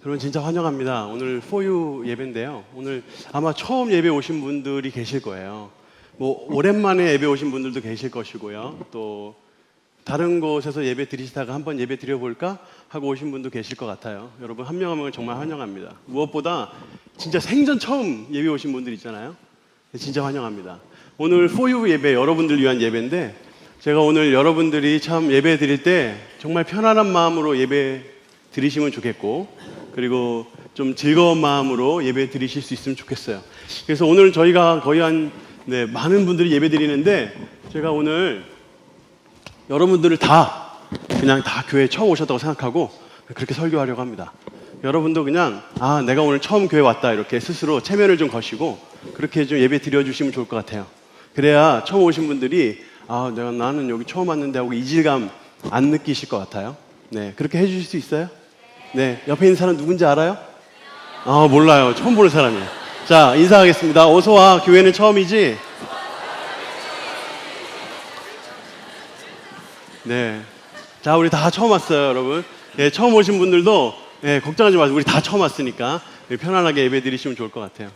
여러분 진짜 환영합니다. 오늘 포유 예배인데요. 오늘 아마 처음 예배 오신 분들이 계실 거예요. 뭐 오랜만에 예배 오신 분들도 계실 것이고요. 또 다른 곳에서 예배 드리시다가 한번 예배 드려볼까 하고 오신 분도 계실 것 같아요. 여러분 한 명 한 명을 정말 환영합니다. 무엇보다 진짜 생전 처음 예배 오신 분들 있잖아요. 진짜 환영합니다. 오늘 포유 예배, 여러분들 위한 예배인데 제가 오늘 여러분들이 참 예배 드릴 때 정말 편안한 마음으로 예배 드리시면 좋겠고, 그리고 좀 즐거운 마음으로 예배 드리실 수 있으면 좋겠어요. 그래서 오늘 저희가 거의 많은 분들이 예배 드리는데, 제가 오늘 여러분들을 그냥 다 교회에 처음 오셨다고 생각하고 그렇게 설교하려고 합니다. 여러분도 그냥 내가 오늘 처음 교회 왔다 이렇게 스스로 체면을 좀 거시고 그렇게 좀 예배 드려주시면 좋을 것 같아요. 그래야 처음 오신 분들이 나는 여기 처음 왔는데 하고 이질감 안 느끼실 것 같아요. 네, 그렇게 해주실 수 있어요? 네, 옆에 있는 사람 누군지 알아요? 몰라요. 처음 보는 사람이에요. 자, 인사하겠습니다. 어서 와. 교회는 처음이지? 네. 자, 우리 다 처음 왔어요, 여러분. 네, 처음 오신 분들도 걱정하지 마세요. 우리 다 처음 왔으니까 편안하게 예배 드리시면 좋을 것 같아요.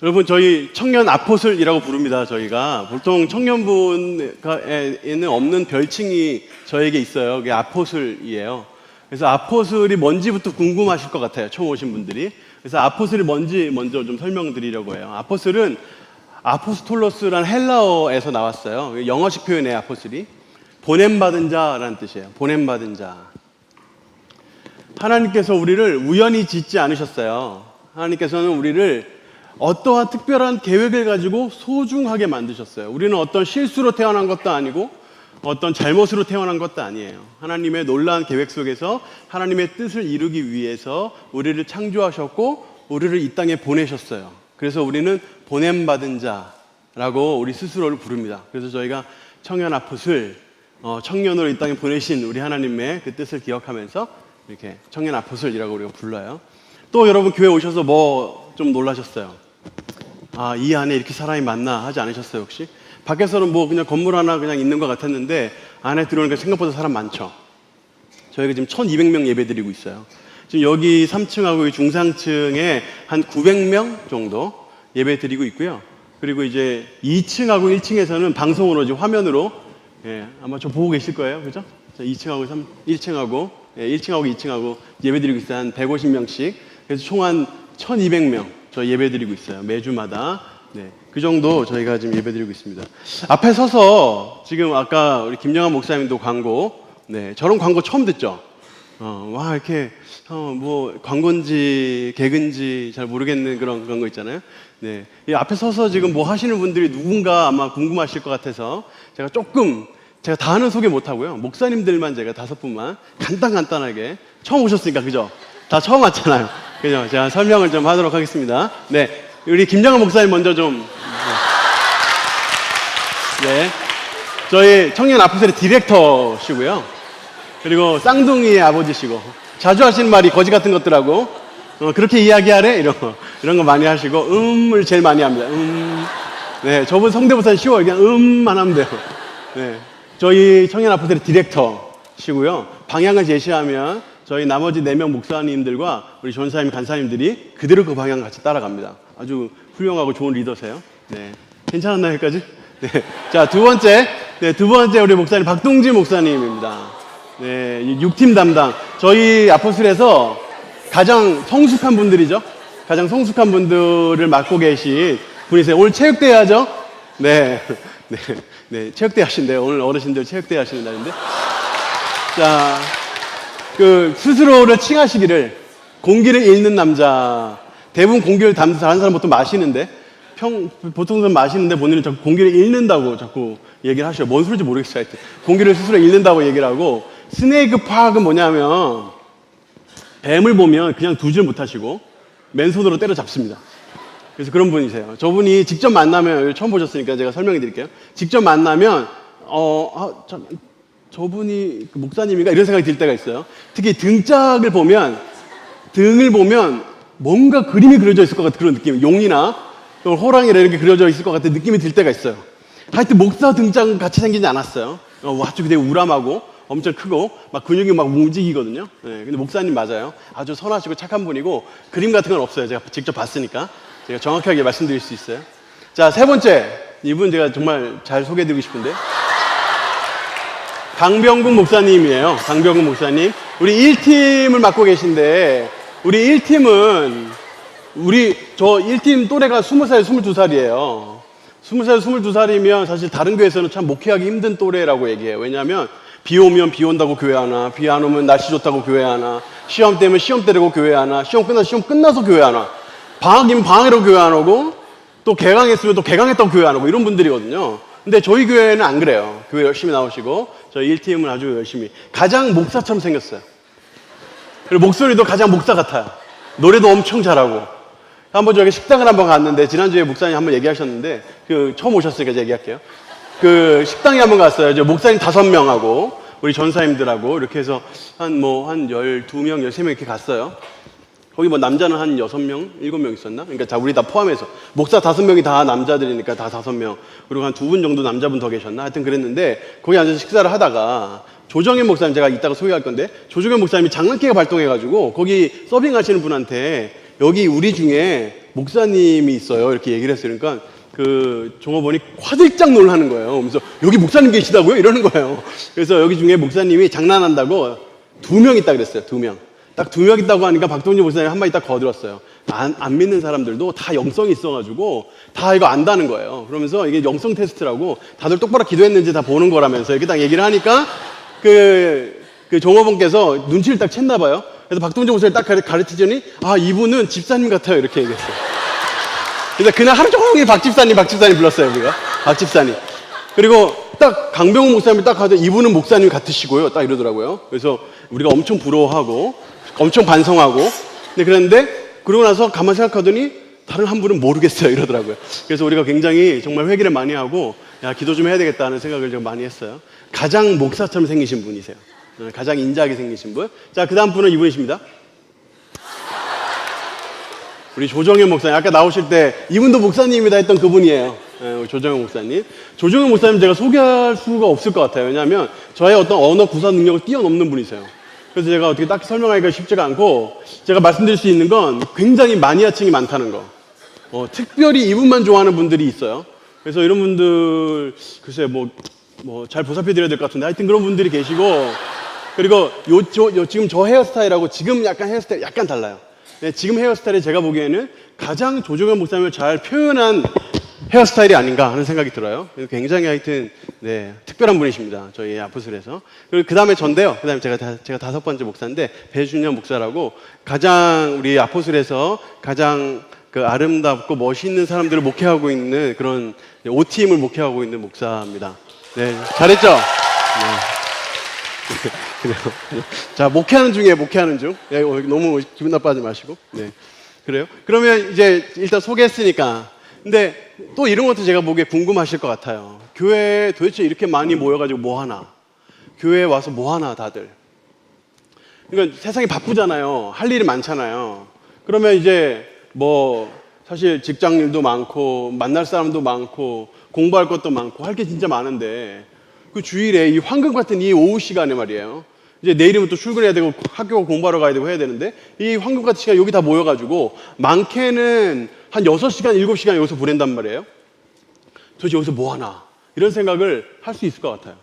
여러분, 저희 청년 아포슬이라고 부릅니다. 저희가 보통 청년부에는 없는 별칭이 저에게 있어요. 그게 아포슬이에요. 그래서 아포슬이 뭔지부터 궁금하실 것 같아요. 처음 오신 분들이. 그래서 아포슬이 뭔지 먼저 좀 설명드리려고 해요. 아포슬은 아포스톨로스라는 헬라어에서 나왔어요. 영어식 표현이에요. 아포슬이 보냄받은 자라는 뜻이에요. 보냄받은 자. 하나님께서 우리를 우연히 짓지 않으셨어요. 하나님께서는 우리를 어떠한 특별한 계획을 가지고 소중하게 만드셨어요. 우리는 어떤 실수로 태어난 것도 아니고 어떤 잘못으로 태어난 것도 아니에요. 하나님의 놀라운 계획 속에서 하나님의 뜻을 이루기 위해서 우리를 창조하셨고 우리를 이 땅에 보내셨어요. 그래서 우리는 보냄받은 자라고 우리 스스로를 부릅니다. 그래서 저희가 청년 아포슬, 청년으로 이 땅에 보내신 우리 하나님의 그 뜻을 기억하면서 이렇게 청년 아포슬이라고 우리가 불러요. 또 여러분 교회 오셔서 뭐 좀 놀라셨어요? 이 안에 이렇게 사람이 많나 하지 않으셨어요 혹시? 밖에서는 뭐 그냥 건물 하나 그냥 있는 것 같았는데 안에 들어오니까 생각보다 사람 많죠. 저희가 지금 1200명 예배 드리고 있어요. 지금 여기 3층하고 이 중상층에 한 900명 정도 예배 드리고 있고요. 그리고 이제 2층하고 1층에서는 방송으로 지금 화면으로 아마 저 보고 계실 거예요. 그죠? 2층하고 1층하고 1층하고 2층하고 예배 드리고 있어요. 한 150명씩. 그래서 총 한 1200명 저 예배 드리고 있어요. 매주마다. 네, 그 정도 저희가 지금 예배 드리고 있습니다. 앞에 서서 지금 아까 우리 김영환 목사님도 광고, 저런 광고 처음 듣죠? 이렇게, 뭐, 광고인지, 개그인지 잘 모르겠는 그런 거 있잖아요. 네. 이 앞에 서서 지금 뭐 하시는 분들이 누군가 아마 궁금하실 것 같아서 제가 다 하는 소개 못 하고요. 목사님들만 제가 5분만 간단하게 처음 오셨으니까, 그죠? 다 처음 왔잖아요. 그죠? 제가 설명을 좀 하도록 하겠습니다. 네. 우리 김정은 목사님 먼저 좀. 네. 저희 청년 아포슬의 디렉터시고요. 그리고 쌍둥이의 아버지시고, 자주 하시는 말이 거지 같은 것들하고, 그렇게 이야기하래? 이런 거 많이 하시고, 을 제일 많이 합니다. 네. 저분 성대모사는 쉬워요. 그냥 만 하면 돼요. 네. 저희 청년 아포슬의 디렉터시고요. 방향을 제시하면 저희 나머지 4명 목사님들과 우리 전사님, 간사님들이 그대로 그 방향 같이 따라갑니다. 아주 훌륭하고 좋은 리더세요. 네. 괜찮았나요, 여기까지? 네. 자, 두 번째 우리 목사님 박동진 목사님입니다. 네. 6팀 담당. 저희 아포슬에서 가장 성숙한 분들이죠. 가장 성숙한 분들을 맡고 계신 분이세요. 오늘 체육대회 하죠? 네. 네. 체육대회 하신대요. 오늘 어르신들 체육대회 하시는 날인데. 자, 스스로를 칭하시기를 공기를 읽는 남자. 대부분 공기를 잘하는 사람 보통 마시는데, 보통은 마시는데 본인은 자꾸 공기를 읽는다고 자꾸 얘기를 하셔요. 뭔 소리인지 모르겠어요. 하여튼. 공기를 스스로 읽는다고 얘기를 하고, 스네이크 파악은 뭐냐면, 뱀을 보면 그냥 두지를 못하시고, 맨손으로 때려잡습니다. 그래서 그런 분이세요. 저분이 직접 만나면, 처음 보셨으니까 제가 설명해 드릴게요. 직접 만나면, 저분이 목사님인가 이런 생각이 들 때가 있어요. 특히 등을 보면 뭔가 그림이 그려져 있을 것 같은 그런 느낌. 용이나 호랑이나 이렇게 그려져 있을 것 같은 느낌이 들 때가 있어요. 하여튼 목사 등장 같이 생기지 않았어요. 와주 되게 우람하고 엄청 크고 막 근육이 막 움직이거든요. 네, 근데 목사님 맞아요. 아주 선하시고 착한 분이고 그림 같은 건 없어요. 제가 직접 봤으니까 제가 정확하게 말씀드릴 수 있어요. 자, 세 번째 이분 제가 정말 잘 소개해드리고 싶은데 강병국 목사님이에요. 강병국 목사님. 우리 1팀을 맡고 계신데 우리 1팀은 저 1팀 또래가 20살, 22살이에요. 20살, 22살이면 사실 다른 교회에서는 참 목회하기 힘든 또래라고 얘기해요. 왜냐하면 비 오면 비 온다고 교회 하나, 비 안 오면 날씨 좋다고 교회 하나, 시험 때면 시험 때리고 교회 하나, 시험 끝나서 교회 하나, 방학이면 방학이라고 교회 안 오고 또 개강했으면 또 개강했다고 교회 안 오고 이런 분들이거든요. 근데 저희 교회는 안 그래요. 교회 열심히 나오시고 저희 1팀은 아주 열심히 가장 목사처럼 생겼어요. 그리고 목소리도 가장 목사 같아요. 노래도 엄청 잘하고. 한번 저기 식당을 한번 갔는데 지난주에 목사님 한번 얘기하셨는데 처음 오셨으니까 제가 얘기할게요. 식당에 한번 갔어요. 저 목사님 5명하고 우리 전사님들하고 이렇게 해서 한 12명, 13명 이렇게 갔어요. 거기 남자는 한 6명, 7명 있었나? 그러니까 우리 다 포함해서 목사 5명이 다 남자들이니까 다 5명. 그리고 한 2분 정도 남자분 더 계셨나? 하여튼 그랬는데 거기 앉아서 식사를 하다가 조정현 목사님 제가 이따가 소개할 건데 조정현 목사님이 장난기가 발동해가지고 거기 서빙하시는 분한테 여기 우리 중에 목사님이 있어요 이렇게 얘기를 했어요. 그러니까 종업원이 화들짝 놀라는 거예요. 그래서 여기 목사님 계시다고요? 이러는 거예요. 그래서 여기 중에 목사님이 장난한다고 2명 있다 그랬어요. 2명. 딱 2명 있다고 하니까 박동진 목사님 한마디 딱 거들었어요. 안 믿는 사람들도 다 영성이 있어가지고 다 이거 안다는 거예요. 그러면서 이게 영성 테스트라고 다들 똑바로 기도했는지 다 보는 거라면서 이렇게 딱 얘기를 하니까 종업원께서 눈치를 딱 챘나 봐요. 그래서 박동진 목사님 딱 가르치더니 이분은 집사님 같아요 이렇게 얘기했어요. 그래서 그날 하루 종일 박집사님 불렀어요 우리가. 박집사님. 그리고 딱 강병훈 목사님이 딱 하더니 이분은 목사님 같으시고요 딱 이러더라고요. 그래서 우리가 엄청 부러워하고 엄청 반성하고 그런데 그러고 나서 가만히 생각하더니 다른 한 분은 모르겠어요 이러더라고요. 그래서 우리가 굉장히 정말 회개를 많이 하고 기도 좀 해야 되겠다는 생각을 좀 많이 했어요. 가장 목사처럼 생기신 분이세요. 가장 인자하게 생기신 분. 자, 그 다음 분은 이분이십니다. 우리 조정현 목사님. 아까 나오실 때 이분도 목사님이다 했던 그분이에요. 조정현 목사님. 조정현 목사님 제가 소개할 수가 없을 것 같아요. 왜냐하면 저의 어떤 언어 구사 능력을 뛰어넘는 분이세요. 그래서 제가 어떻게 딱히 설명하기가 쉽지가 않고 제가 말씀드릴 수 있는 건 굉장히 마니아층이 많다는 거. 특별히 이분만 좋아하는 분들이 있어요. 그래서 이런 분들 글쎄 잘 보살펴 드려야 될 것 같은데 하여튼 그런 분들이 계시고 그리고 지금 저 헤어스타일하고 지금 약간 헤어스타일이 약간 달라요. 네, 지금 헤어스타일이 제가 보기에는 가장 조정현 목사님을 잘 표현한 헤어스타일이 아닌가 하는 생각이 들어요. 굉장히 하여튼 특별한 분이십니다. 저희 아포슬에서. 그리고 그 다음에 전데요. 그 다음에 제가 5번째 목사인데 배준현 목사라고 가장 우리 아포슬에서 가장 아름답고 멋있는 사람들을 목회하고 있는 그런 OTM을 목회하고 있는 목사입니다. 네, 잘했죠? 네. 그래요. 자, 목회하는 중. 너무 기분 나빠하지 마시고. 네. 그래요? 그러면 이제 일단 소개했으니까. 근데 또 이런 것도 제가 보기에 궁금하실 것 같아요. 교회에 도대체 이렇게 많이 모여가지고 뭐 하나? 교회에 와서 뭐 하나, 다들? 그러니까 세상이 바쁘잖아요. 할 일이 많잖아요. 그러면 이제 사실 직장 일도 많고, 만날 사람도 많고, 공부할 것도 많고, 할 게 진짜 많은데, 그 주일에 이 황금 같은 이 오후 시간에 말이에요. 이제 내일이면 또 출근해야 되고 학교 공부하러 가야 되고 해야 되는데 이 황금 같은 시간 여기 다 모여가지고 많게는 한 6시간, 7시간 여기서 보낸단 말이에요. 도대체 여기서 뭐 하나? 이런 생각을 할 수 있을 것 같아요.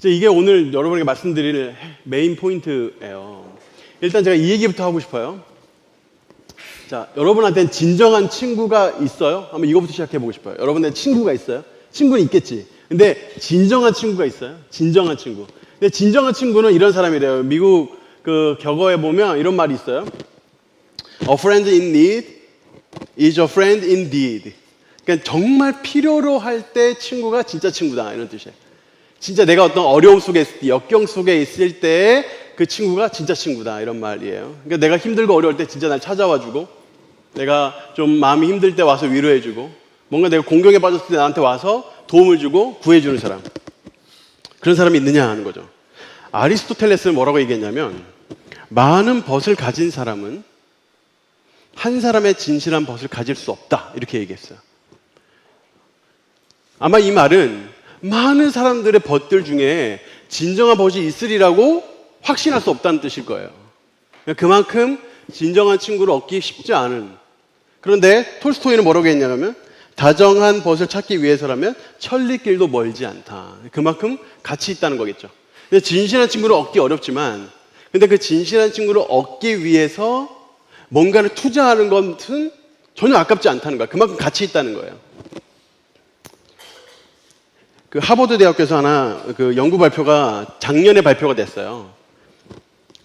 이게 오늘 여러분에게 말씀드릴 메인 포인트예요. 일단 제가 이 얘기부터 하고 싶어요. 자, 여러분한테는 진정한 친구가 있어요? 한번 이거부터 시작해 보고 싶어요. 여러분한테 친구가 있어요? 친구는 있겠지. 근데 진정한 친구가 있어요? 진정한 친구. 근데 진정한 친구는 이런 사람이래요. 미국 격어에 보면 이런 말이 있어요. A friend in need is a friend indeed. 그러니까 정말 필요로 할 때 친구가 진짜 친구다 이런 뜻이에요. 진짜 내가 어떤 어려움 속에 있을 때, 역경 속에 있을 때 그 친구가 진짜 친구다 이런 말이에요. 그러니까 내가 힘들고 어려울 때 진짜 날 찾아와주고 내가 좀 마음이 힘들 때 와서 위로해주고 뭔가 내가 공경에 빠졌을 때 나한테 와서 도움을 주고 구해주는 사람. 그런 사람이 있느냐 하는 거죠. 아리스토텔레스는 뭐라고 얘기했냐면 많은 벗을 가진 사람은 한 사람의 진실한 벗을 가질 수 없다 이렇게 얘기했어요. 아마 이 말은 많은 사람들의 벗들 중에 진정한 벗이 있으리라고 확신할 수 없다는 뜻일 거예요. 그만큼 진정한 친구를 얻기 쉽지 않은. 그런데 톨스토이는 뭐라고 했냐면 다정한 벗을 찾기 위해서라면 천리길도 멀지 않다. 그만큼 가치 있다는 거겠죠. 근데 진실한 친구를 얻기 어렵지만 근데 그 진실한 친구를 얻기 위해서 뭔가를 투자하는 것은 전혀 아깝지 않다는 거야. 그만큼 가치 있다는 거예요. 그 하버드 대학교에서 하나 그 연구 발표가 작년에 발표가 됐어요.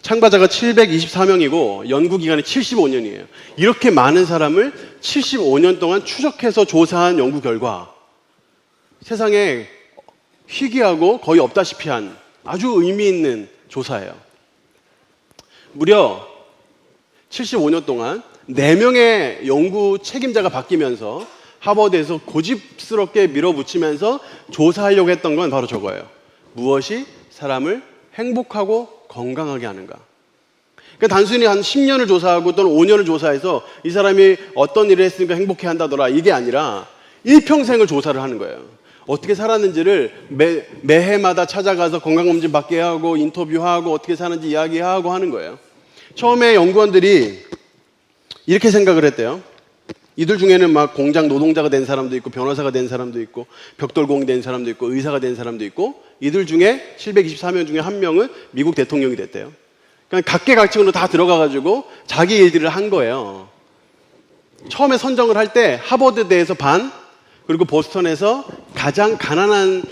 참가자가 724명이고 연구 기간이 75년이에요. 이렇게 많은 사람을 75년 동안 추적해서 조사한 연구 결과 세상에 희귀하고 거의 없다시피 한 아주 의미 있는 조사예요. 무려 75년 동안 4명의 연구 책임자가 바뀌면서 하버드에서 고집스럽게 밀어붙이면서 조사하려고 했던 건 바로 저거예요. 무엇이 사람을 행복하고 건강하게 하는가. 그러니까 단순히 한 10년을 조사하고 또는 5년을 조사해서 이 사람이 어떤 일을 했으니까 행복해 한다더라 이게 아니라 일평생을 조사를 하는 거예요. 어떻게 살았는지를 매해마다 찾아가서 건강검진 받게 하고 인터뷰하고 어떻게 사는지 이야기하고 하는 거예요. 처음에 연구원들이 이렇게 생각을 했대요. 이들 중에는 막 공장 노동자가 된 사람도 있고 변호사가 된 사람도 있고 벽돌공이 된 사람도 있고 의사가 된 사람도 있고 이들 중에 724명 중에 한 명은 미국 대통령이 됐대요. 그러니까 각계각층으로 다 들어가가지고 자기 일들을 한 거예요. 처음에 선정을 할 때 하버드대에서 반 그리고 보스턴에서 가장 가난한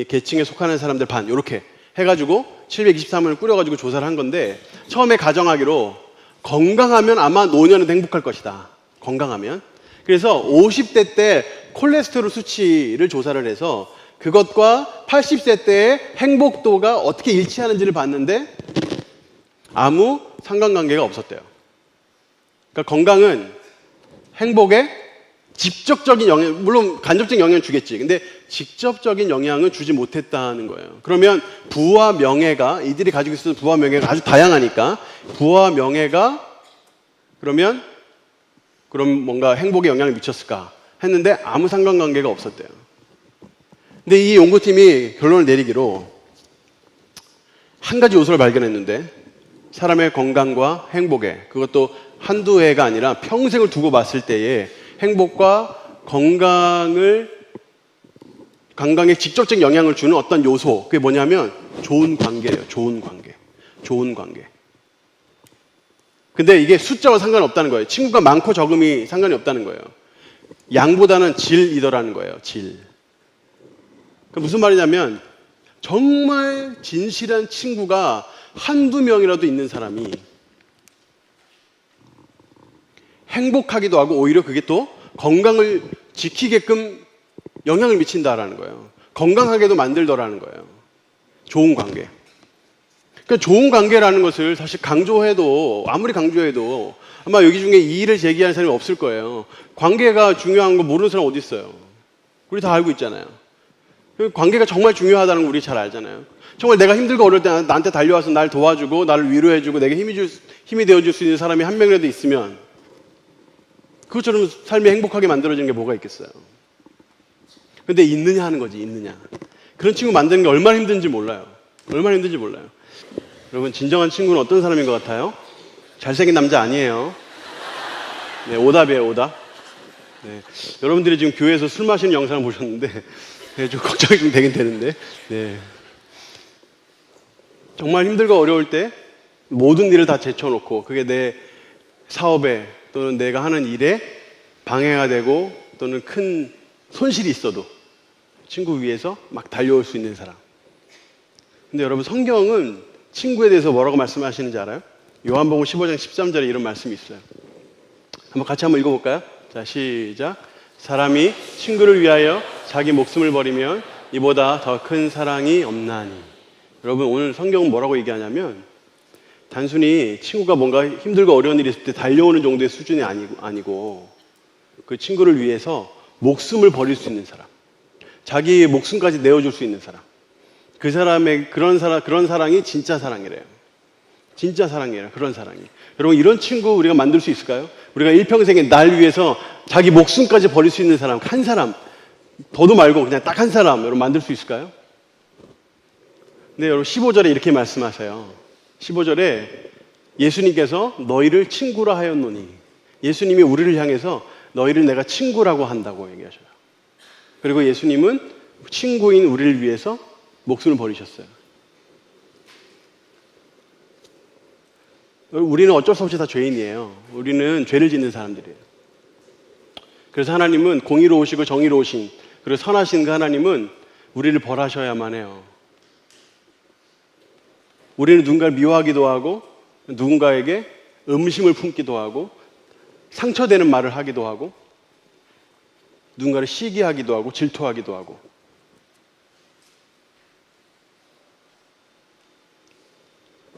계층에 속하는 사람들 반 이렇게 해가지고 723명을 꾸려가지고 조사를 한 건데 처음에 가정하기로 건강하면 아마 노년은 행복할 것이다. 건강하면. 그래서 50대 때 콜레스테롤 수치를 조사를 해서 그것과 80세 때의 행복도가 어떻게 일치하는지를 봤는데 아무 상관관계가 없었대요. 그러니까 건강은 행복에 직접적인 영향, 물론 간접적인 영향을 주겠지. 근데 직접적인 영향은 주지 못했다는 거예요. 그러면 부와 명예가, 이들이 가지고 있었던 부와 명예가 아주 다양하니까 부와 명예가 그럼 뭔가 행복에 영향을 미쳤을까 했는데 아무 상관관계가 없었대요. 근데 이 연구팀이 결론을 내리기로 한 가지 요소를 발견했는데 사람의 건강과 행복에 그것도 한두 해가 아니라 평생을 두고 봤을 때에 행복과 건강에 직접적인 영향을 주는 어떤 요소 그게 뭐냐면 좋은 관계예요. 좋은 관계. 근데 이게 숫자와 상관없다는 거예요. 친구가 많고 적음이 상관이 없다는 거예요. 양보다는 질이더라는 거예요. 질. 무슨 말이냐면 정말 진실한 친구가 한두 명이라도 있는 사람이 행복하기도 하고 오히려 그게 또 건강을 지키게끔 영향을 미친다라는 거예요. 건강하게도 만들더라는 거예요. 좋은 관계. 그러니까 좋은 관계라는 것을 사실 아무리 강조해도 아마 여기 중에 이의를 제기하는 사람이 없을 거예요. 관계가 중요한 거 모르는 사람 어디 있어요? 우리 다 알고 있잖아요. 관계가 정말 중요하다는 거 우리 잘 알잖아요. 정말 내가 힘들고 어려울 때 나한테 달려와서 날 도와주고 나를 위로해주고 내게 힘이 되어줄 수 있는 사람이 한 명이라도 있으면 그것처럼 삶이 행복하게 만들어지는 게 뭐가 있겠어요. 근데 있느냐 하는 거지. 있느냐. 그런 친구 만드는 게 얼마나 힘든지 몰라요. 여러분 진정한 친구는 어떤 사람인 것 같아요? 잘생긴 남자 아니에요. 네, 오답이에요. 오답. 네, 여러분들이 지금 교회에서 술 마시는 영상을 보셨는데 네, 좀 걱정이 좀 되긴 되는데 네. 정말 힘들고 어려울 때 모든 일을 다 제쳐놓고 그게 내 사업에 또는 내가 하는 일에 방해가 되고 또는 큰 손실이 있어도 친구 위해서 막 달려올 수 있는 사람. 근데 여러분 성경은 친구에 대해서 뭐라고 말씀하시는지 알아요? 요한복음 15장 13절에 이런 말씀이 있어요. 같이 한번 읽어볼까요? 자, 시작. 사람이 친구를 위하여 자기 목숨을 버리면 이보다 더 큰 사랑이 없나니. 여러분 오늘 성경은 뭐라고 얘기하냐면 단순히 친구가 뭔가 힘들고 어려운 일이 있을 때 달려오는 정도의 수준이 아니고 그 친구를 위해서 목숨을 버릴 수 있는 사람, 자기의 목숨까지 내어줄 수 있는 사람, 그 사람의 그런 사랑이 진짜 사랑이래요. 진짜 사랑이에요. 그런 사랑이. 여러분 이런 친구 우리가 만들 수 있을까요? 우리가 일평생에 날 위해서 자기 목숨까지 버릴 수 있는 사람, 한 사람, 더도 말고 그냥 딱 한 사람 여러분 만들 수 있을까요? 근데 여러분 15절에 이렇게 말씀하세요. 15절에 예수님께서 너희를 친구라 하였노니, 예수님이 우리를 향해서 너희를 내가 친구라고 한다고 얘기하셔요. 그리고 예수님은 친구인 우리를 위해서 목숨을 버리셨어요. 우리는 어쩔 수 없이 다 죄인이에요. 우리는 죄를 짓는 사람들이에요. 그래서 하나님은 공의로우시고 정의로우신, 그리고 선하신 그 하나님은 우리를 벌하셔야만 해요. 우리는 누군가를 미워하기도 하고, 누군가에게 음심을 품기도 하고, 상처되는 말을 하기도 하고, 누군가를 시기하기도 하고, 질투하기도 하고.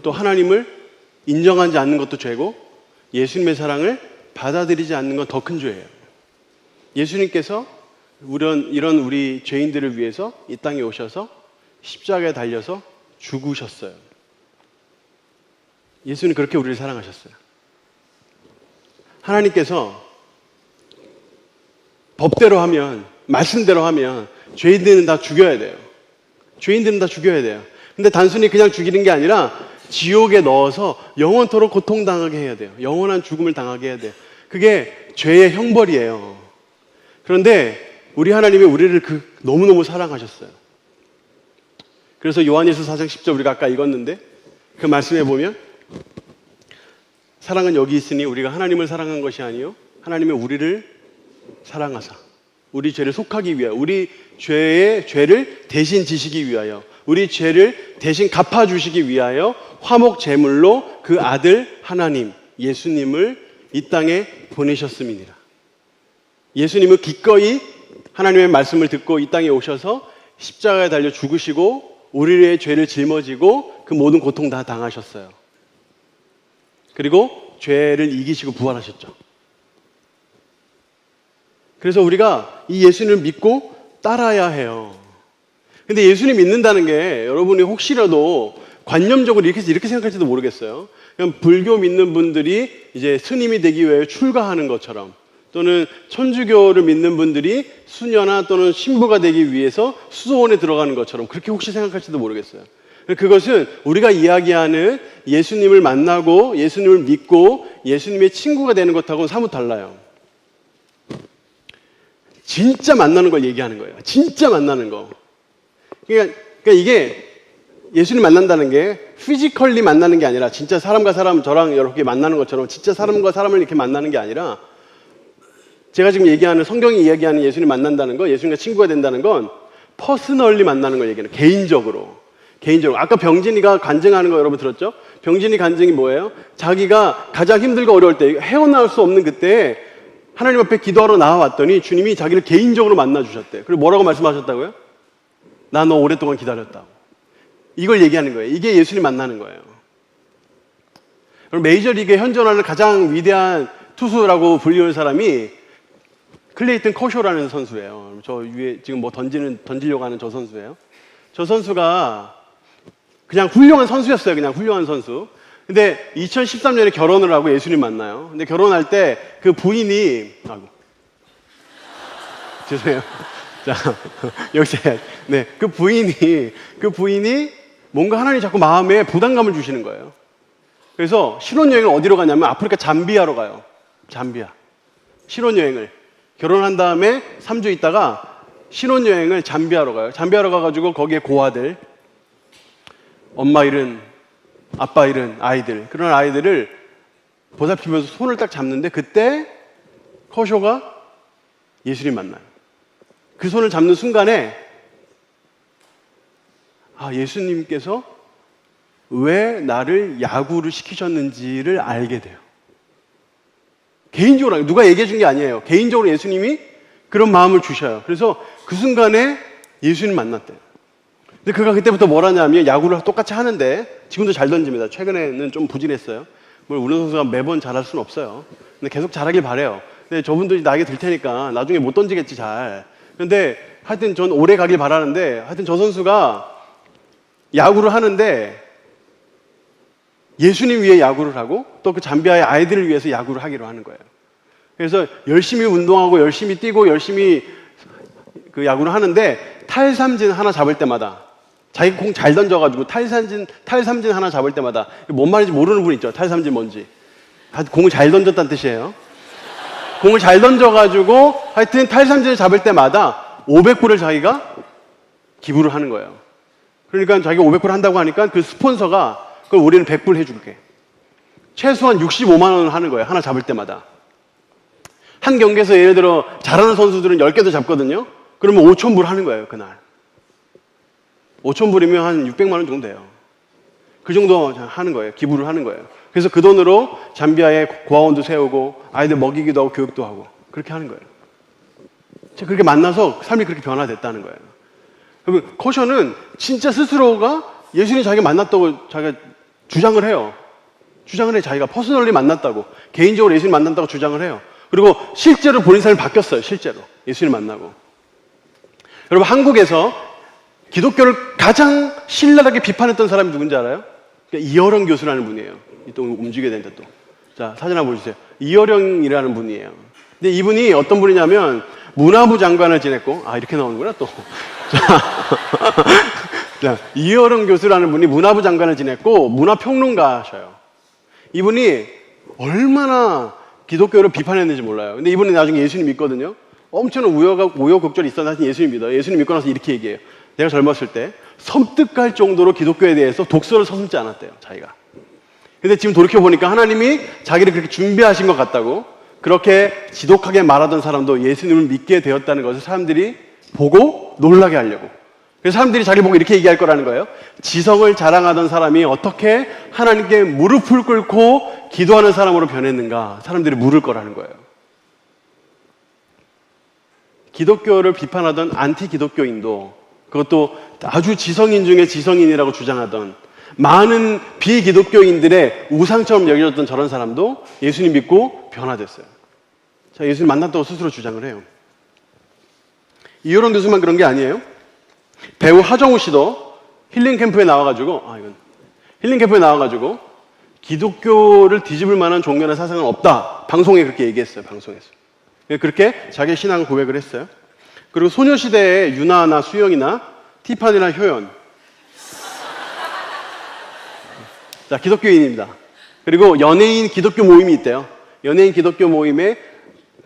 또 하나님을 인정하지 않는 것도 죄고, 예수님의 사랑을 받아들이지 않는 건 더 큰 죄예요. 예수님께서 이런 우리 죄인들을 위해서 이 땅에 오셔서 십자가에 달려서 죽으셨어요. 예수는 그렇게 우리를 사랑하셨어요. 하나님께서 법대로 하면, 말씀대로 하면 죄인들은 다 죽여야 돼요. 죄인들은 다 죽여야 돼요. 근데 단순히 그냥 죽이는 게 아니라 지옥에 넣어서 영원토록 고통당하게 해야 돼요. 영원한 죽음을 당하게 해야 돼요. 그게 죄의 형벌이에요. 그런데 우리 하나님이 우리를 너무너무 사랑하셨어요. 그래서 요한일서 4장 10절 우리가 아까 읽었는데, 그 말씀에 보면 사랑은 여기 있으니 우리가 하나님을 사랑한 것이 아니요 하나님은 우리를 사랑하사 우리 죄를 속하기 위하여, 우리 죄를 대신 지시기 위하여, 우리 죄를 대신 갚아주시기 위하여 화목 제물로 그 아들 하나님 예수님을 이 땅에 보내셨음이니라. 예수님은 기꺼이 하나님의 말씀을 듣고 이 땅에 오셔서 십자가에 달려 죽으시고 우리의 죄를 짊어지고 그 모든 고통 다 당하셨어요. 그리고 죄를 이기시고 부활하셨죠. 그래서 우리가 이 예수님을 믿고 따라야 해요. 근데 예수님 믿는다는 게 여러분이 혹시라도 관념적으로 이렇게 생각할지도 모르겠어요. 그냥 불교 믿는 분들이 이제 스님이 되기 위해 출가하는 것처럼, 또는 천주교를 믿는 분들이 수녀나 또는 신부가 되기 위해서 수도원에 들어가는 것처럼 그렇게 혹시 생각할지도 모르겠어요. 그것은 우리가 이야기하는 예수님을 만나고 예수님을 믿고 예수님의 친구가 되는 것하고는 사뭇 달라요. 진짜 만나는 걸 얘기하는 거예요. 진짜 만나는 거. 그러니까 이게 예수님 만난다는 게 피지컬리 만나는 게 아니라 진짜 사람과 사람, 저랑 이렇게 만나는 것처럼 진짜 사람과 사람을 이렇게 만나는 게 아니라, 제가 지금 얘기하는, 성경이 이야기하는 예수님 만난다는 거, 예수님과 친구가 된다는 건 퍼스널리 만나는 걸 얘기하는, 개인적으로. 아까 병진이가 간증하는 거 여러분 들었죠? 병진이 간증이 뭐예요? 자기가 가장 힘들고 어려울 때, 헤어나올 수 없는 그때 하나님 앞에 기도하러 나와왔더니 주님이 자기를 개인적으로 만나주셨대. 그리고 뭐라고 말씀하셨다고요? 나 너 오랫동안 기다렸다고. 이걸 얘기하는 거예요. 이게 예수님 만나는 거예요. 그럼 메이저리그에 현존하는 가장 위대한 투수라고 불리는 사람이 클레이튼 커쇼라는 선수예요. 저 위에 지금 뭐 던지려고 하는 저 선수예요. 저 선수가 그냥 훌륭한 선수였어요. 그냥 훌륭한 선수. 근데 2013년에 결혼을 하고 예수님 만나요. 근데 결혼할 때 그 부인이, 죄송해요. 자, 여기서, 네. 그 부인이 뭔가 하나님 자꾸 마음에 부담감을 주시는 거예요. 그래서 신혼여행을 어디로 가냐면 아프리카 잠비아로 가요. 잠비아. 신혼여행을. 결혼한 다음에 3주 있다가 신혼여행을 잠비아로 가요. 잠비아로 가가지고 거기에 고아들, 엄마 잃은, 아빠 잃은 아이들, 그런 아이들을 보살피면서 손을 딱 잡는데, 그때 커쇼가 예수님 만나요. 그 손을 잡는 순간에 예수님께서 왜 나를 야구를 시키셨는지를 알게 돼요. 개인적으로, 누가 얘기해 준 게 아니에요. 개인적으로 예수님이 그런 마음을 주셔요. 그래서 그 순간에 예수님 만났대요. 근데 그가 그때부터 뭘 하냐면 야구를 똑같이 하는데, 지금도 잘 던집니다. 최근에는 좀 부진했어요. 뭘 우리 선수가 매번 잘할 수는 없어요. 근데 계속 잘하길 바래요. 근데 저분들이 나에게 들 테니까 나중에 못 던지겠지 잘. 근데 하여튼 전 오래 가길 바라는데, 하여튼 저 선수가 야구를 하는데 예수님 위해 야구를 하고 또 그 잠비아의 아이들을 위해서 야구를 하기로 하는 거예요. 그래서 열심히 운동하고 열심히 뛰고 열심히 그 야구를 하는데, 탈삼진 하나 잡을 때마다 자기가 공 잘 던져가지고 탈삼진 하나 잡을 때마다, 뭔 말인지 모르는 분 있죠. 탈삼진 뭔지. 공을 잘 던졌다는 뜻이에요. 공을 잘 던져가지고 하여튼 탈삼진을 잡을 때마다 500불을 자기가 기부를 하는 거예요. 그러니까 자기가 500불 한다고 하니까 그 스폰서가 그걸 우리는 100불 해줄게. 최소한 65만 원 하는 거예요. 하나 잡을 때마다. 한 경기에서 예를 들어 잘하는 선수들은 10개도 잡거든요. 그러면 5,000불 하는 거예요. 그날. 5,000불이면 한 600만 원 정도 돼요. 그 정도 하는 거예요. 기부를 하는 거예요. 그래서 그 돈으로 잠비아에 고아원도 세우고 아이들 먹이기도 하고 교육도 하고 그렇게 하는 거예요. 그렇게 만나서 삶이 그렇게 변화됐다는 거예요. 그러면 커셔는 진짜 스스로가 예수님이 자기가 만났다고 자기가 주장을 해요. 주장을 해. 자기가 퍼스널리 만났다고. 개인적으로 예수님 만났다고 주장을 해요. 그리고 실제로 본인 삶이 바뀌었어요. 실제로. 예수님 만나고. 여러분, 한국에서 기독교를 가장 신랄하게 비판했던 사람이 누군지 알아요? 이어령 교수라는 분이에요. 또 움직여야 된다 또. 자, 사진 한번 보여주세요. 이어령이라는 분이에요. 근데 이분이 어떤 분이냐면 문화부 장관을 지냈고, 이렇게 나오는구나 또. 자, 이어령 교수라는 분이 문화부 장관을 지냈고 문화평론가셔요. 이분이 얼마나 기독교를 비판했는지 몰라요. 근데 이분이 나중에 예수님 믿거든요. 엄청난 우여곡절이 있었는데 예수님 믿어요. 예수님 믿고 나서 이렇게 얘기해요. 내가 젊었을 때 섬뜩할 정도로 기독교에 대해서 독서를 서슴지 않았대요. 자기가. 근데 지금 돌이켜보니까 하나님이 자기를 그렇게 준비하신 것 같다고, 그렇게 지독하게 말하던 사람도 예수님을 믿게 되었다는 것을 사람들이 보고 놀라게 하려고. 그래서 사람들이 자기를 보고 이렇게 얘기할 거라는 거예요. 지성을 자랑하던 사람이 어떻게 하나님께 무릎을 꿇고 기도하는 사람으로 변했는가, 사람들이 물을 거라는 거예요. 기독교를 비판하던 안티 기독교인도, 그것도 아주 지성인 중에 지성인이라고 주장하던 많은 비기독교인들의 우상처럼 여겨졌던 저런 사람도 예수님 믿고 변화됐어요. 자, 예수님 만났다고 스스로 주장을 해요. 이효령 교수만 그런 게 아니에요. 배우 하정우 씨도 힐링 캠프에 나와가지고, 기독교를 뒤집을 만한 종교나 사상은 없다. 방송에 그렇게 얘기했어요. 방송에서. 그렇게 자기의 신앙을 고백을 했어요. 그리고 소녀시대의 유나나 수영이나 티파니나 효연. 자, 기독교인입니다. 그리고 연예인 기독교 모임이 있대요. 연예인 기독교 모임에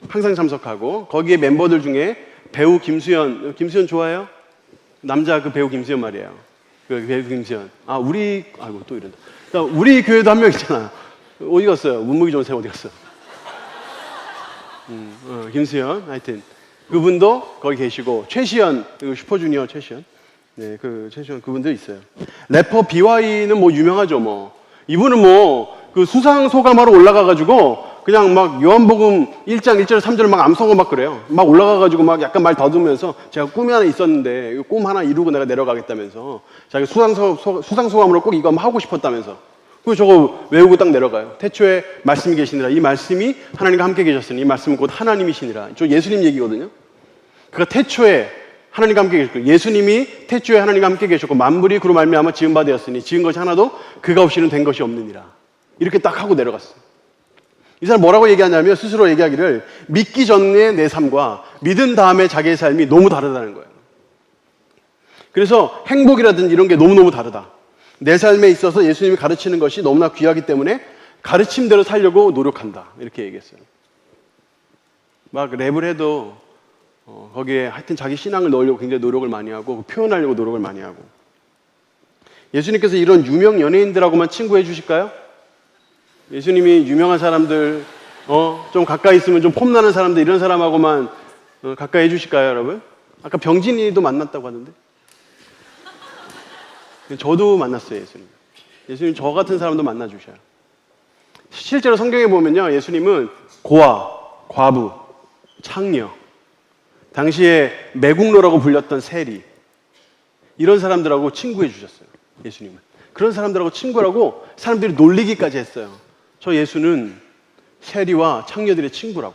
항상 참석하고, 거기에 멤버들 중에 배우 김수현 좋아해요? 남자 그 배우 김수현 말이에요. 그 배우 김수현. 또 이런다. 우리 교회도 한 명 있잖아. 어디 갔어요? 문무기 좋은 쌤 어디 갔어? 김수현. 하여튼. 그분도 거기 계시고, 최시연, 슈퍼주니어 최시연. 네, 최시연 그분도 있어요. 래퍼 BY는 뭐 유명하죠, 뭐. 이분은 그 수상소감하러 올라가가지고, 그냥 막 요한복음 1장 1절 3절을 막 암송을 막 그래요. 막 올라가가지고 막 약간 말 더듬으면서 제가 꿈이 하나 있었는데 꿈 하나 이루고 내가 내려가겠다면서 자기 수상소감으로 꼭 이거 한번 하고 싶었다면서. 그리고 저거 외우고 딱 내려가요. 태초에 말씀이 계시니라. 이 말씀이 하나님과 함께 계셨으니 이 말씀은 곧 하나님이시니라. 저 예수님 얘기거든요. 그가 태초에 하나님과 함께 계셨고, 예수님이 태초에 하나님과 함께 계셨고, 만물이 그로 말미암아 지은 바 되었으니 지은 것이 하나도 그가 없이는 된 것이 없느니라. 이렇게 딱 하고 내려갔어요. 이 사람 뭐라고 얘기하냐면, 스스로 얘기하기를 믿기 전의 내 삶과 믿은 다음에 자기의 삶이 너무 다르다는 거예요. 그래서 행복이라든지 이런 게 너무너무 다르다. 내 삶에 있어서 예수님이 가르치는 것이 너무나 귀하기 때문에 가르침대로 살려고 노력한다. 이렇게 얘기했어요. 막 랩을 해도 거기에 하여튼 자기 신앙을 넣으려고 굉장히 노력을 많이 하고 표현하려고 노력을 많이 하고. 예수님께서 이런 유명 연예인들하고만 친구해 주실까요? 예수님이 유명한 사람들, 좀 가까이 있으면 좀 폼나는 사람들, 이런 사람하고만 가까이 해주실까요, 여러분? 아까 병진이도 만났다고 하는데. 저도 만났어요, 예수님. 예수님 저 같은 사람도 만나주셔요. 실제로 성경에 보면요, 예수님은 고아, 과부, 창녀, 당시에 매국노라고 불렸던 세리, 이런 사람들하고 친구해 주셨어요, 예수님은. 그런 사람들하고 친구라고 사람들이 놀리기까지 했어요. 저 예수는 세리와 창녀들의 친구라고.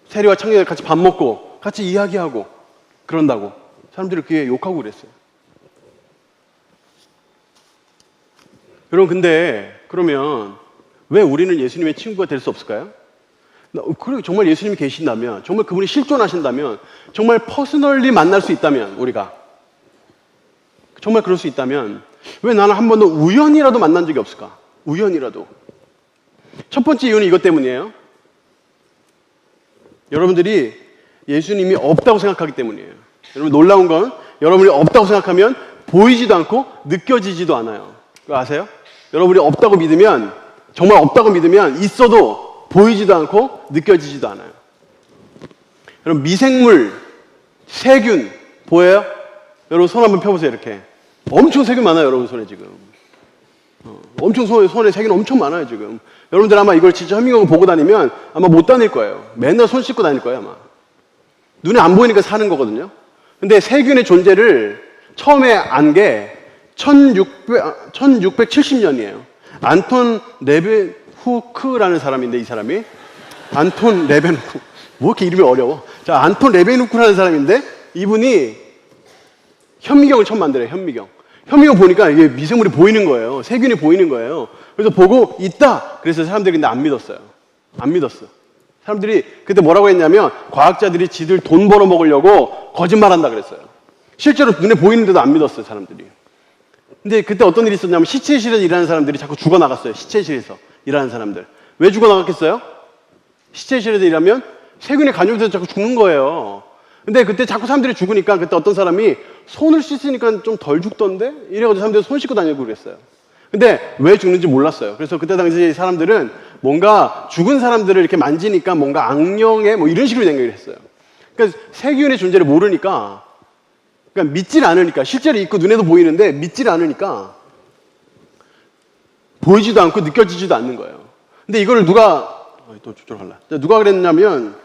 세리와 창녀들 같이 밥 먹고 같이 이야기하고 그런다고 사람들이 그게 욕하고 그랬어요. 여러분, 근데 그러면 왜 우리는 예수님의 친구가 될 수 없을까요? 그리고 정말 예수님이 계신다면, 정말 그분이 실존하신다면, 정말 퍼스널리 만날 수 있다면, 우리가 정말 그럴 수 있다면 왜 나는 한 번도 우연이라도 만난 적이 없을까? 우연이라도. 첫 번째 이유는 이것 때문이에요. 여러분들이 예수님이 없다고 생각하기 때문이에요. 여러분 놀라운 건 여러분이 없다고 생각하면 보이지도 않고 느껴지지도 않아요. 그거 아세요? 여러분이 없다고 믿으면, 정말 없다고 믿으면 있어도 보이지도 않고 느껴지지도 않아요. 여러분 미생물, 세균 보여요? 여러분 손 한번 펴보세요. 이렇게 엄청 세균 많아요. 여러분 손에 지금 엄청 손에 세균 엄청 많아요. 지금 여러분들 아마 이걸 진짜 현미경을 보고 다니면 아마 못 다닐 거예요. 맨날 손 씻고 다닐 거예요. 아마 눈에 안 보이니까 사는 거거든요. 근데 세균의 존재를 처음에 안 게 1670년이에요. 안톤 레베누크라는 사람인데, 이 사람이 안톤 레베누크, 뭐 이렇게 이름이 어려워. 자, 안톤 레베누크라는 사람인데 이분이 현미경을 처음 만들어요. 현미경 보니까 이게 미생물이 보이는 거예요. 세균이 보이는 거예요. 그래서 보고 있다. 그래서 사람들이 근데 안 믿었어요. 안 믿었어. 사람들이 그때 뭐라고 했냐면 과학자들이 지들 돈 벌어 먹으려고 거짓말한다 그랬어요. 실제로 눈에 보이는데도 안 믿었어요. 사람들이. 근데 그때 어떤 일이 있었냐면 시체실에서 일하는 사람들이 자꾸 죽어나갔어요. 시체실에서 일하는 사람들. 왜 죽어나갔겠어요? 시체실에서 일하면 세균에 감염돼서 자꾸 죽는 거예요. 근데 그때 자꾸 사람들이 죽으니까 그때 어떤 사람이 손을 씻으니까 좀 덜 죽던데? 이래가지고 사람들이 손 씻고 다니고 그랬어요. 근데 왜 죽는지 몰랐어요. 그래서 그때 당시 사람들은 뭔가 죽은 사람들을 이렇게 만지니까 뭔가 악령에 뭐 이런 식으로 생각을 했어요. 그러니까 세균의 존재를 모르니까, 그러니까 믿질 않으니까, 실제로 있고 눈에도 보이는데 믿질 않으니까 보이지도 않고 느껴지지도 않는 거예요. 근데 이거를 누가 그랬냐면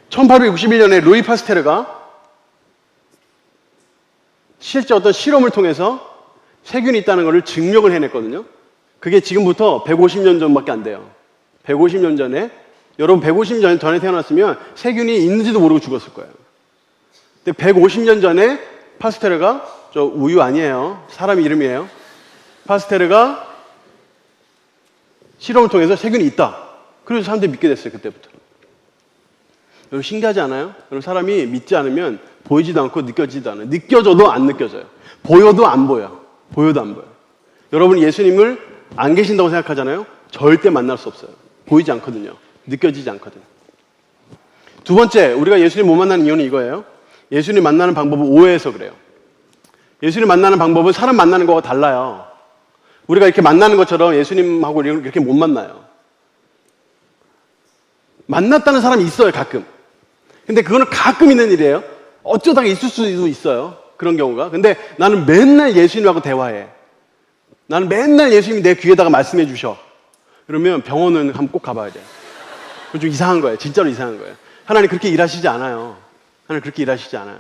1861년에 루이 파스테르가 실제 어떤 실험을 통해서 세균이 있다는 것을 증명을 해냈거든요. 그게 지금부터 150년 전밖에 안 돼요. 150년 전에, 여러분 150년 전에 태어났으면 세균이 있는지도 모르고 죽었을 거예요. 근데 150년 전에 파스테르가, 저 우유 아니에요. 사람 이름이에요. 파스테르가 실험을 통해서 세균이 있다. 그래서 사람들이 믿게 됐어요. 그때부터. 여러분 신기하지 않아요? 여러분 사람이 믿지 않으면 보이지도 않고 느껴지지도 않아요. 느껴져도 안 느껴져요. 보여도 안 보여. 보여도 안 보여. 여러분이 예수님을 안 계신다고 생각하잖아요. 절대 만날 수 없어요. 보이지 않거든요. 느껴지지 않거든요. 두 번째, 우리가 예수님 못 만나는 이유는 이거예요. 예수님 만나는 방법은 오해해서 그래요. 예수님 만나는 방법은 사람 만나는 거와 달라요. 우리가 이렇게 만나는 것처럼 예수님하고 이렇게 못 만나요. 만났다는 사람이 있어요, 가끔. 근데 그거는 가끔 있는 일이에요. 어쩌다가 있을 수도 있어요. 그런 경우가. 근데 나는 맨날 예수님하고 대화해. 나는 맨날 예수님이 내 귀에다가 말씀해 주셔. 그러면 병원은 한번 꼭 가봐야 돼요. 그건 좀 이상한 거예요. 진짜로 이상한 거예요. 하나님 그렇게 일하시지 않아요. 하나님 그렇게 일하시지 않아요.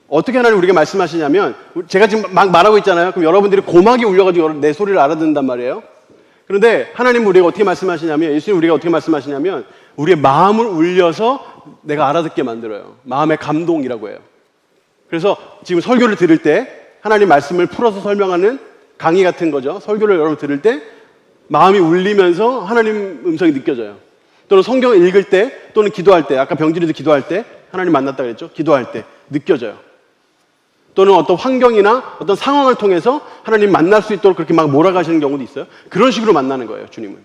어떻게 하나님 우리에게 말씀하시냐면, 제가 지금 막 말하고 있잖아요. 그럼 여러분들이 고막이 울려가지고 내 소리를 알아듣는단 말이에요. 그런데 하나님 우리에게 어떻게 말씀하시냐면, 예수님 우리가 어떻게 말씀하시냐면 우리의 마음을 울려서 내가 알아듣게 만들어요. 마음의 감동이라고 해요. 그래서 지금 설교를 들을 때 하나님 말씀을 풀어서 설명하는 강의 같은 거죠. 설교를 여러분 들을 때 마음이 울리면서 하나님 음성이 느껴져요. 또는 성경을 읽을 때, 또는 기도할 때, 아까 병진이도 기도할 때 하나님 만났다 그랬죠. 기도할 때 느껴져요. 또는 어떤 환경이나 어떤 상황을 통해서 하나님 만날 수 있도록 그렇게 막 몰아가시는 경우도 있어요. 그런 식으로 만나는 거예요, 주님은.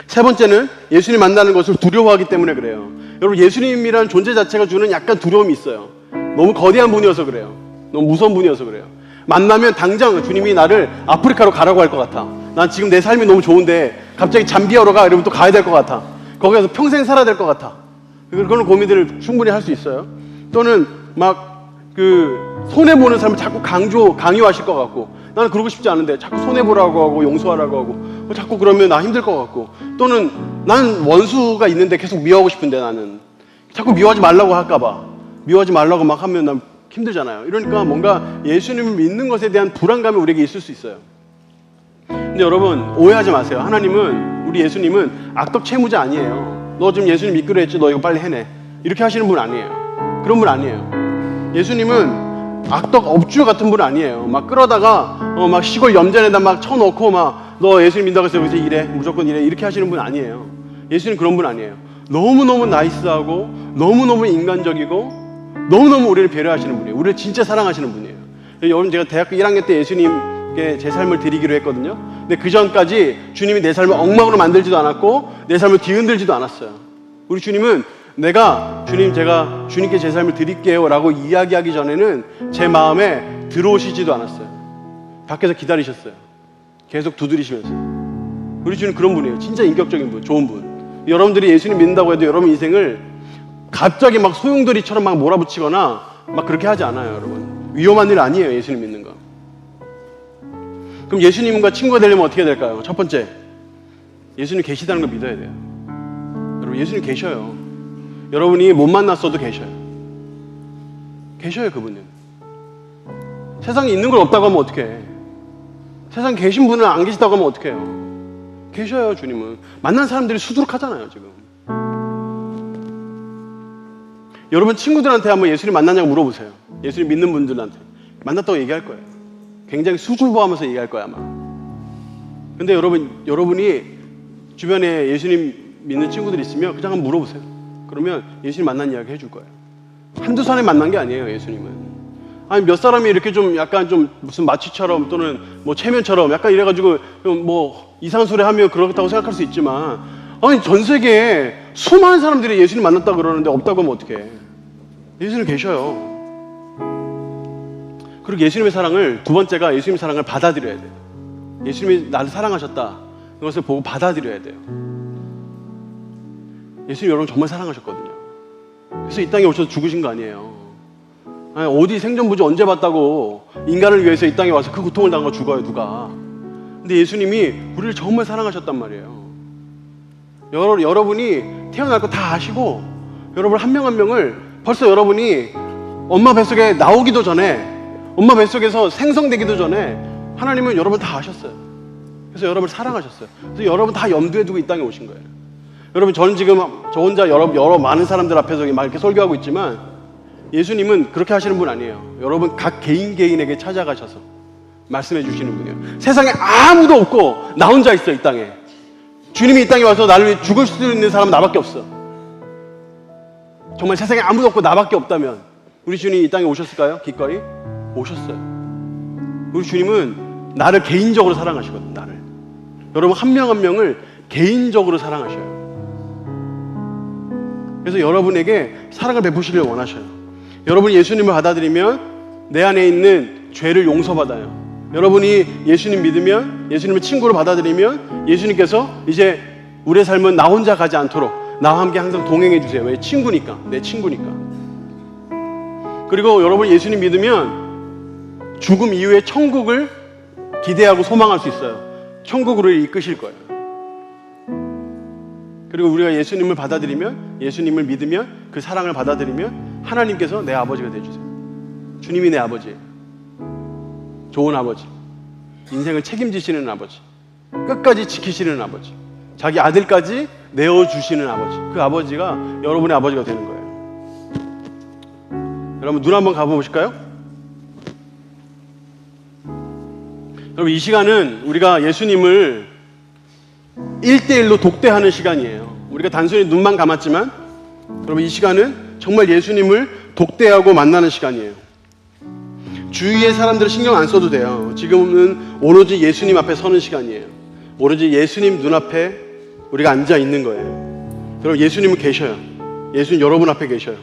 세 번째는 예수님 만나는 것을 두려워하기 때문에 그래요. 여러분 예수님이라는 존재 자체가 주는 약간 두려움이 있어요. 너무 거대한 분이어서 그래요. 너무 무서운 분이어서 그래요. 만나면 당장 주님이 나를 아프리카로 가라고 할 것 같아. 난 지금 내 삶이 너무 좋은데 갑자기 잠비아로 가 이러면 또 가야 될 것 같아. 거기 가서 평생 살아야 될 것 같아. 그런 고민들을 충분히 할 수 있어요. 또는 막 손해보는 사람을 자꾸 강요하실 것 같고, 나는 그러고 싶지 않은데 자꾸 손해보라고 하고 용서하라고 하고 자꾸 그러면 나 힘들 것 같고, 또는 나는 원수가 있는데 계속 미워하고 싶은데 나는 자꾸 미워하지 말라고 할까봐 미워하지 말라고 막 하면 난 힘들잖아요. 이러니까 뭔가 예수님을 믿는 것에 대한 불안감이 우리에게 있을 수 있어요. 근데 여러분 오해하지 마세요. 우리 예수님은 악덕 채무자 아니에요. 너 지금 예수님 믿기로 했지, 너 이거 빨리 해내, 이렇게 하시는 분 아니에요. 그런 분 아니에요. 예수님은 악덕 업주 같은 분 아니에요. 막 끌어다가 막 시골 염전에다 막 쳐놓고 막 너 예수님 믿는다고 해서 여기서 일해, 무조건 일해, 이렇게 하시는 분 아니에요. 예수님 그런 분 아니에요. 너무너무 나이스하고 너무너무 인간적이고 너무너무 우리를 배려하시는 분이에요. 우리를 진짜 사랑하시는 분이에요. 여러분, 제가 대학교 1학년 때 예수님께 제 삶을 드리기로 했거든요. 근데 그 전까지 주님이 내 삶을 엉망으로 만들지도 않았고 내 삶을 뒤흔들지도 않았어요. 우리 주님은 제가 주님께 제 삶을 드릴게요 라고 이야기하기 전에는 제 마음에 들어오시지도 않았어요. 밖에서 기다리셨어요. 계속 두드리시면서. 우리 주님 그런 분이에요. 진짜 인격적인 분, 좋은 분. 여러분들이 예수님 믿는다고 해도 여러분 인생을 갑자기 막 소용돌이처럼 막 몰아붙이거나 막 그렇게 하지 않아요, 여러분. 위험한 일 아니에요, 예수님 믿는 거. 그럼 예수님과 친구가 되려면 어떻게 될까요? 첫 번째, 예수님 계시다는 걸 믿어야 돼요. 여러분, 예수님 계셔요. 여러분이 못 만났어도 계셔요. 계셔요, 그분은. 세상에 있는 걸 없다고 하면 어떡해. 세상에 계신 분은 안 계시다고 하면 어떡해요. 계셔요, 주님은. 만난 사람들이 수두룩하잖아요, 지금. 여러분 친구들한테 한번 예수님 만났냐고 물어보세요. 예수님 믿는 분들한테. 만났다고 얘기할 거예요. 굉장히 수줍어하면서 얘기할 거야, 아마. 근데 여러분이 주변에 예수님 믿는 친구들이 있으면 그냥 한번 물어보세요. 그러면 예수님 만난 이야기 해줄 거예요. 한두 사람이 만난 게 아니에요, 예수님은. 아니, 몇 사람이 이렇게 좀 약간 좀 무슨 마취처럼 또는 뭐 체면처럼 약간 이래가지고 뭐 이상한 소리 하면 그렇다고 생각할 수 있지만, 아니, 전 세계에 수많은 사람들이 예수님 만났다고 그러는데 없다고 하면 어떡해. 예수님 계셔요. 그리고 예수님의 사랑을, 두 번째가 예수님의 사랑을 받아들여야 돼요. 예수님이 나를 사랑하셨다, 이것을 보고 받아들여야 돼요. 예수님 여러분 정말 사랑하셨거든요. 그래서 이 땅에 오셔서 죽으신 거 아니에요. 아니, 어디 생전부지 언제 봤다고 인간을 위해서 이 땅에 와서 그 고통을 당하고 죽어요, 누가. 근데 예수님이 우리를 정말 사랑하셨단 말이에요. 여러분이 태어날 거 다 아시고, 여러분 한 명 한 명을 벌써 여러분이 엄마 뱃속에 나오기도 전에, 엄마 뱃속에서 생성되기도 전에 하나님은 여러분 다 아셨어요. 그래서 여러분을 사랑하셨어요. 그래서 여러분 다 염두에 두고 이 땅에 오신 거예요. 여러분, 저는 지금 저 혼자 여러 많은 사람들 앞에서 막 이렇게 설교하고 있지만, 예수님은 그렇게 하시는 분 아니에요. 여러분 각 개인에게 찾아가셔서 말씀해 주시는 분이에요. 세상에 아무도 없고 나 혼자 있어, 이 땅에. 주님이 이 땅에 와서 나를 위해 죽을 수 있는 사람은 나밖에 없어. 정말 세상에 아무도 없고 나밖에 없다면 우리 주님이 이 땅에 오셨을까요? 기꺼이 오셨어요. 우리 주님은 나를 개인적으로 사랑하시거든, 나를. 여러분 한 명 한 명을 개인적으로 사랑하셔요. 그래서 여러분에게 사랑을 베푸시길 원하셔요. 여러분이 예수님을 받아들이면 내 안에 있는 죄를 용서받아요. 여러분이 예수님 믿으면, 예수님을 친구로 받아들이면 예수님께서 이제 우리의 삶은 나 혼자 가지 않도록 나와 함께 항상 동행해 주세요. 왜? 친구니까. 내 친구니까. 그리고 여러분이 예수님 믿으면 죽음 이후에 천국을 기대하고 소망할 수 있어요. 천국으로 이끄실 거예요. 그리고 우리가 예수님을 받아들이면, 예수님을 믿으면, 그 사랑을 받아들이면 하나님께서 내 아버지가 되어주세요. 주님이 내 아버지예요. 좋은 아버지, 인생을 책임지시는 아버지, 끝까지 지키시는 아버지, 자기 아들까지 내어주시는 아버지, 그 아버지가 여러분의 아버지가 되는 거예요. 여러분 눈 한번 감아보실까요? 여러분 이 시간은 우리가 예수님을 1대1로 독대하는 시간이에요. 우리가 단순히 눈만 감았지만 여러분 이 시간은 정말 예수님을 독대하고 만나는 시간이에요. 주위의 사람들을 신경 안 써도 돼요. 지금은 오로지 예수님 앞에 서는 시간이에요. 오로지 예수님 눈앞에 우리가 앉아 있는 거예요. 여러분 예수님은 계셔요. 예수님 여러분 앞에 계셔요.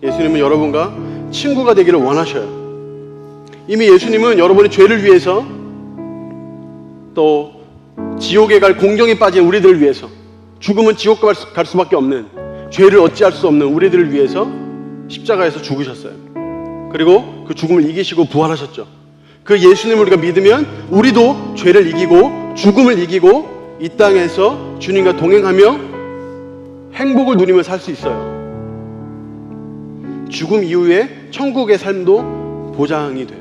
예수님은 여러분과 친구가 되기를 원하셔요. 이미 예수님은 여러분의 죄를 위해서, 또 지옥에 갈 공경에 빠진 우리들을 위해서, 죽으면 지옥 갈 수밖에 없는, 죄를 어찌할 수 없는 우리들을 위해서 십자가에서 죽으셨어요. 그리고 그 죽음을 이기시고 부활하셨죠. 그 예수님을 우리가 믿으면 우리도 죄를 이기고 죽음을 이기고 이 땅에서 주님과 동행하며 행복을 누리며 살 수 있어요. 죽음 이후에 천국의 삶도 보장이 돼요.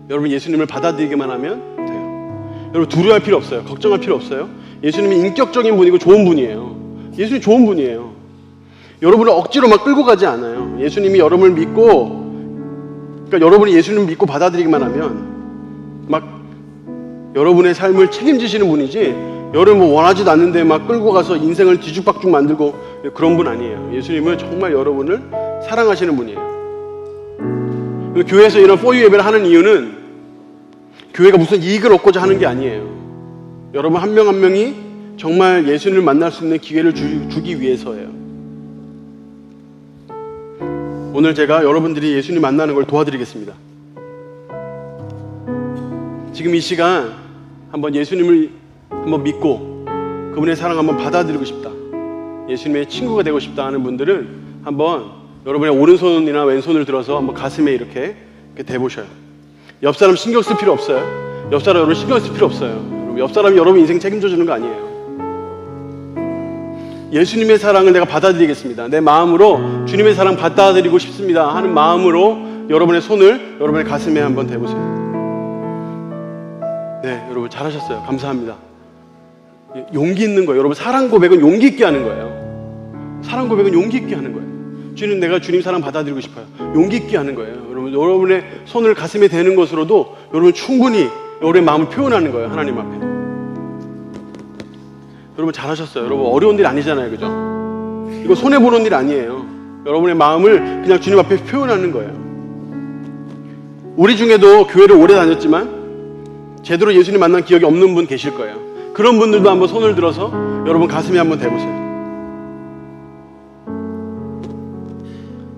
여러분 예수님을 받아들이기만 하면 돼요. 여러분 두려워할 필요 없어요. 걱정할 필요 없어요. 예수님이 인격적인 분이고 좋은 분이에요. 예수님 좋은 분이에요. 여러분을 억지로 막 끌고 가지 않아요. 예수님이 여러분을 믿고, 그러니까 여러분이 예수님을 믿고 받아들이기만 하면 막 여러분의 삶을 책임지시는 분이지, 여러분 뭐 원하지도 않는데 막 끌고 가서 인생을 뒤죽박죽 만들고 그런 분 아니에요. 예수님은 정말 여러분을 사랑하시는 분이에요. 교회에서 이런 4U 예배를 하는 이유는 교회가 무슨 이익을 얻고자 하는 게 아니에요. 여러분 한 명 한 명이 정말 예수님을 만날 수 있는 기회를 주기 위해서예요. 오늘 제가 여러분들이 예수님 만나는 걸 도와드리겠습니다. 지금 이 시간 한번 예수님을 한번 믿고 그분의 사랑 한번 받아들이고 싶다, 예수님의 친구가 되고 싶다 하는 분들은 한번 여러분의 오른손이나 왼손을 들어서 한번 가슴에 이렇게 대보셔요. 옆 사람 신경 쓸 필요 없어요. 옆 사람 여러분 신경 쓸 필요 없어요. 옆 사람이 여러분 인생 책임져 주는 거 아니에요. 예수님의 사랑을 내가 받아들이겠습니다. 내 마음으로 주님의 사랑 받아들이고 싶습니다 하는 마음으로 여러분의 손을 여러분의 가슴에 한번 대보세요. 네, 여러분 잘하셨어요. 감사합니다. 용기 있는 거예요. 여러분 사랑 고백은 용기 있게 하는 거예요. 사랑 고백은 용기 있게 하는 거예요. 주님, 내가 주님 사랑 받아들이고 싶어요. 용기 있게 하는 거예요. 여러분의 손을 가슴에 대는 것으로도 여러분 충분히 여러분의 마음을 표현하는 거예요. 하나님 앞에. 여러분 잘하셨어요. 여러분 어려운 일 아니잖아요. 그죠? 이거 손해보는 일 아니에요. 여러분의 마음을 그냥 주님 앞에 표현하는 거예요. 우리 중에도 교회를 오래 다녔지만 제대로 예수님 만난 기억이 없는 분 계실 거예요. 그런 분들도 한번 손을 들어서 여러분 가슴에 한번 대보세요.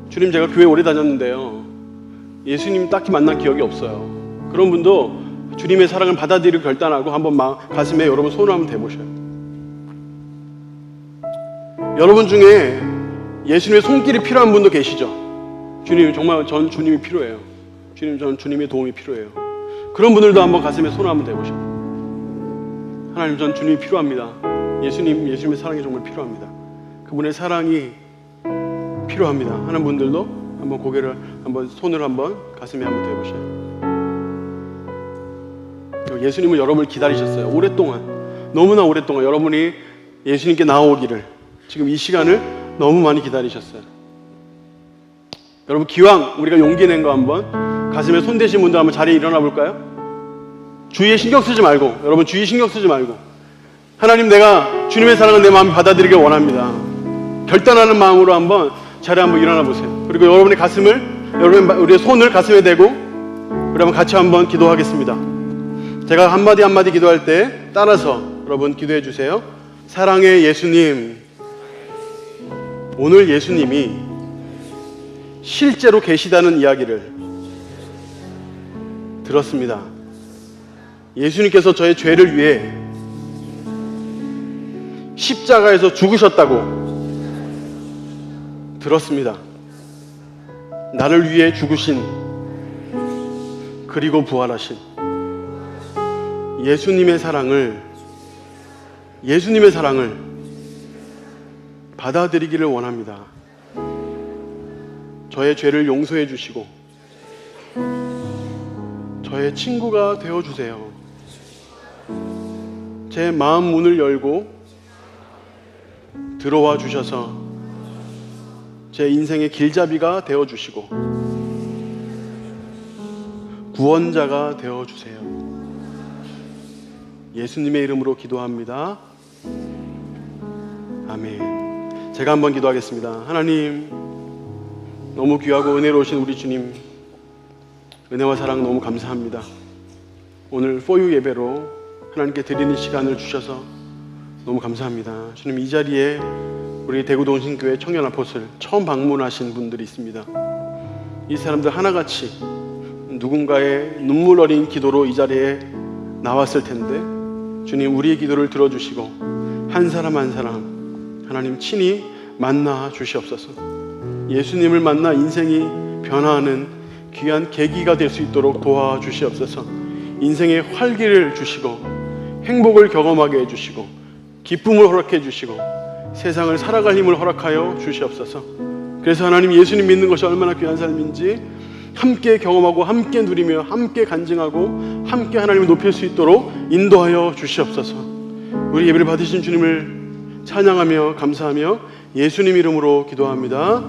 주님, 제가 교회 오래 다녔는데요, 예수님 딱히 만난 기억이 없어요. 그런 분도 주님의 사랑을 받아들이고 결단하고 한번 가슴에 여러분 손을 한번 대보셔요. 여러분 중에 예수님의 손길이 필요한 분도 계시죠? 주님, 정말 전 주님이 필요해요. 주님, 전 주님의 도움이 필요해요. 그런 분들도 한번 가슴에 손을 한번 대보셔요. 하나님, 전 주님이 필요합니다. 예수님의 사랑이 정말 필요합니다. 그분의 사랑이 필요합니다 하는 분들도 한번 고개를 한번 손을 한번 가슴에 한번 대보셔요. 예수님은 여러분을 기다리셨어요. 오랫동안, 너무나 오랫동안 여러분이 예수님께 나오기를, 지금 이 시간을 너무 많이 기다리셨어요. 여러분 기왕 우리가 용기 낸 거 한번 가슴에 손 대신 분들 한번 자리에 일어나 볼까요? 주위에 신경 쓰지 말고, 여러분 주위 신경 쓰지 말고, 하나님, 내가 주님의 사랑을 내 마음에 받아들이길 원합니다. 결단하는 마음으로 한번 자리에 한번 일어나 보세요. 그리고 여러분의 가슴을, 우리의 손을 가슴에 대고 우리 한번 같이 한번 기도하겠습니다. 제가 한마디 한마디 기도할 때 따라서 여러분 기도해 주세요. 사랑의 예수님, 오늘 예수님이 실제로 계시다는 이야기를 들었습니다. 예수님께서 저의 죄를 위해 십자가에서 죽으셨다고 들었습니다. 나를 위해 죽으신, 그리고 부활하신 예수님의 사랑을 받아들이기를 원합니다. 저의 죄를 용서해 주시고 저의 친구가 되어 주세요. 제 마음 문을 열고 들어와 주셔서 제 인생의 길잡이가 되어 주시고 구원자가 되어 주세요. 예수님의 이름으로 기도합니다. 아멘. 제가 한번 기도하겠습니다. 하나님, 너무 귀하고 은혜로우신 우리 주님, 은혜와 사랑 너무 감사합니다. 오늘 4U 예배로 하나님께 드리는 시간을 주셔서 너무 감사합니다. 주님, 이 자리에 우리 대구동신교회 청년 아포슬 처음 방문하신 분들이 있습니다. 이 사람들 하나같이 누군가의 눈물 어린 기도로 이 자리에 나왔을 텐데, 주님, 우리의 기도를 들어주시고 한 사람 한 사람 하나님 친히 만나 주시옵소서. 예수님을 만나 인생이 변화하는 귀한 계기가 될 수 있도록 도와주시옵소서. 인생의 활기를 주시고 행복을 경험하게 해주시고 기쁨을 허락해 주시고 세상을 살아갈 힘을 허락하여 주시옵소서. 그래서 하나님, 예수님 믿는 것이 얼마나 귀한 삶인지 함께 경험하고 함께 누리며 함께 간증하고 함께 하나님을 높일 수 있도록 인도하여 주시옵소서. 우리 예배를 받으신 주님을 찬양하며 감사하며 예수님 이름으로 기도합니다.